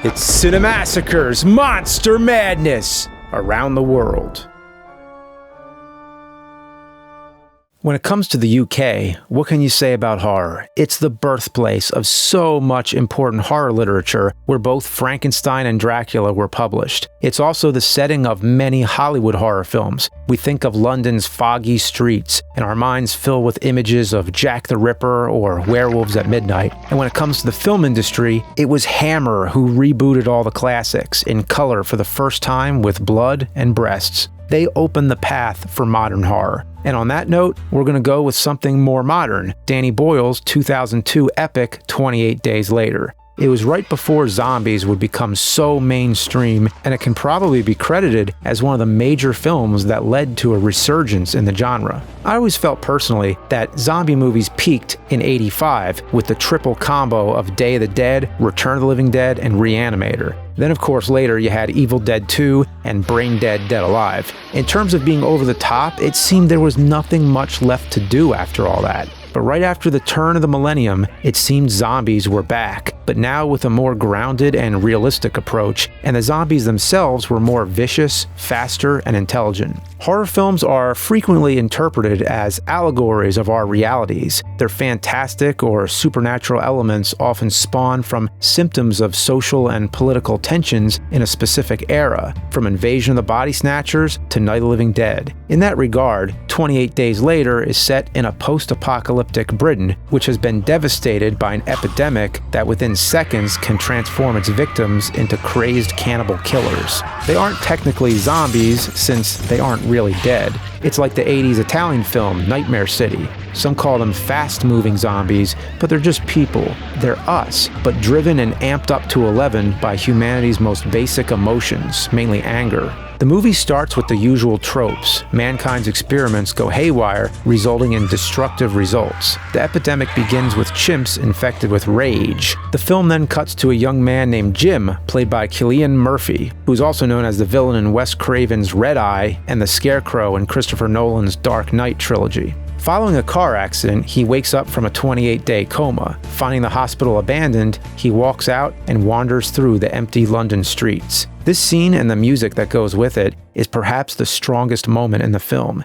It's Cinemassacre's Monster Madness around the world. When it comes to the UK, what can you say about horror? It's the birthplace of so much important horror literature where both Frankenstein and Dracula were published. It's also the setting of many Hollywood horror films. We think of London's foggy streets, and our minds fill with images of Jack the Ripper or werewolves at midnight. And when it comes to the film industry, it was Hammer who rebooted all the classics in color for the first time with blood and breasts. They opened the path for modern horror. And on that note, we're going to go with something more modern, Danny Boyle's 2002 epic 28 Days Later. It was right before zombies would become so mainstream, and it can probably be credited as one of the major films that led to a resurgence in the genre. I always felt personally that zombie movies peaked in '85 with the triple combo of Day of the Dead, Return of the Living Dead, and Reanimator. Then of course later you had Evil Dead 2 and Brain Dead Dead Alive. In terms of being over the top, it seemed there was nothing much left to do after all that. But right after the turn of the millennium, it seemed zombies were back, but now with a more grounded and realistic approach, and the zombies themselves were more vicious, faster, and intelligent. Horror films are frequently interpreted as allegories of our realities. Their fantastic or supernatural elements often spawn from symptoms of social and political tensions in a specific era, from Invasion of the Body Snatchers to Night of the Living Dead. In that regard, 28 Days Later is set in a post-apocalyptic Britain, which has been devastated by an epidemic that within seconds can transform its victims into crazed cannibal killers. They aren't technically zombies since they aren't really dead. It's like the 80s Italian film Nightmare City. Some call them fast-moving zombies, but they're just people. They're us, but driven and amped up to 11 by humanity's most basic emotions, mainly anger. The movie starts with the usual tropes. Mankind's experiments go haywire, resulting in destructive results. The epidemic begins with chimps infected with rage. The film then cuts to a young man named Jim, played by Cillian Murphy, who's also known as the villain in Wes Craven's Red Eye and the Scarecrow in Christopher Nolan's Dark Knight trilogy. Following a car accident, he wakes up from a 28-day coma. Finding the hospital abandoned, he walks out and wanders through the empty London streets. This scene and the music that goes with it is perhaps the strongest moment in the film.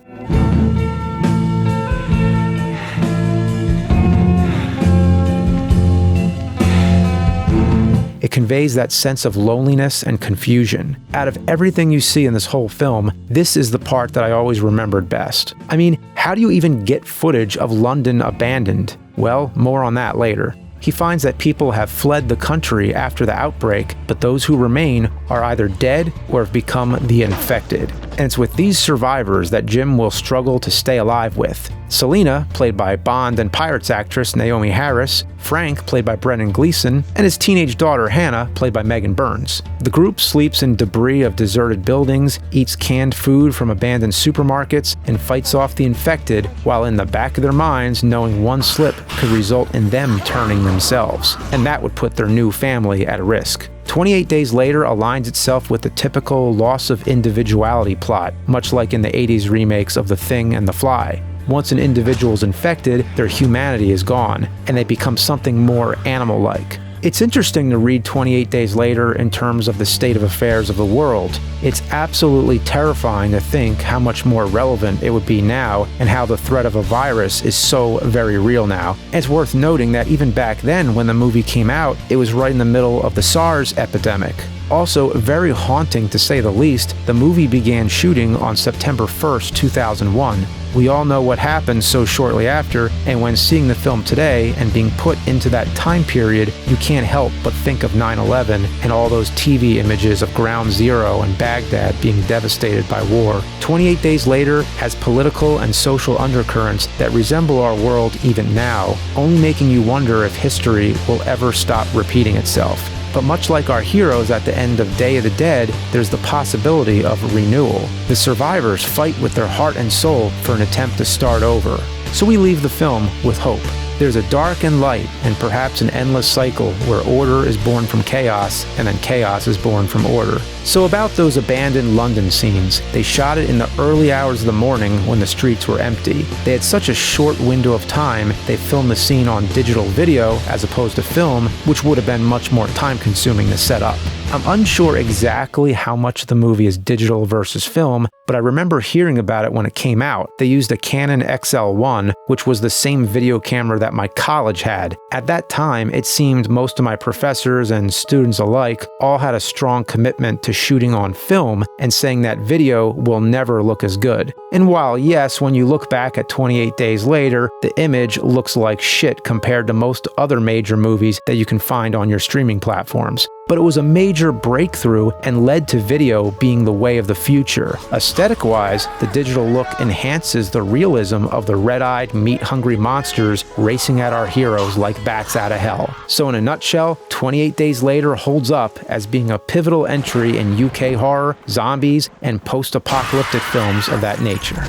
It conveys that sense of loneliness and confusion. Out of everything you see in this whole film, this is the part that I always remembered best. I mean, how do you even get footage of London abandoned? Well, more on that later. He finds that people have fled the country after the outbreak, but those who remain are either dead or have become the infected. And it's with these survivors that Jim will struggle to stay alive with. Selena, played by Bond and Pirates actress Naomi Harris, Frank, played by Brendan Gleeson, and his teenage daughter Hannah, played by Megan Burns. The group sleeps in debris of deserted buildings, eats canned food from abandoned supermarkets, and fights off the infected, while in the back of their minds knowing one slip could result in them turning themselves, and that would put their new family at risk. 28 Days Later aligns itself with the typical loss of individuality plot, much like in the 80s remakes of The Thing and The Fly. Once an individual is infected, their humanity is gone, and they become something more animal-like. It's interesting to read 28 Days Later in terms of the state of affairs of the world. It's absolutely terrifying to think how much more relevant it would be now and how the threat of a virus is so very real now. And it's worth noting that even back then when the movie came out, it was right in the middle of the SARS epidemic. Also, very haunting to say the least, the movie began shooting on September 1st, 2001. We all know what happened so shortly after, and when seeing the film today and being put into that time period, you can't help but think of 9/11 and all those TV images of Ground Zero and Baghdad being devastated by war. 28 Days Later has political and social undercurrents that resemble our world even now, only making you wonder if history will ever stop repeating itself. But much like our heroes at the end of Day of the Dead, there's the possibility of renewal. The survivors fight with their heart and soul for an attempt to start over. So we leave the film with hope. There's a dark and light, and perhaps an endless cycle where order is born from chaos, and then chaos is born from order. So about those abandoned London scenes, they shot it in the early hours of the morning when the streets were empty. They had such a short window of time, they filmed the scene on digital video as opposed to film, which would have been much more time-consuming to set up. I'm unsure exactly how much of the movie is digital versus film, but I remember hearing about it when it came out. They used a Canon XL1, which was the same video camera that my college had. At that time, it seemed most of my professors and students alike all had a strong commitment to shooting on film and saying that video will never look as good. And while yes, when you look back at 28 Days Later, the image looks like shit compared to most other major movies that you can find on your streaming platforms. But it was a major breakthrough and led to video being the way of the future. Aesthetic-wise, the digital look enhances the realism of the red-eyed, meat-hungry monsters racing at our heroes like bats out of hell. So in a nutshell, 28 Days Later holds up as being a pivotal entry in UK horror, zombies, and post-apocalyptic films of that nature.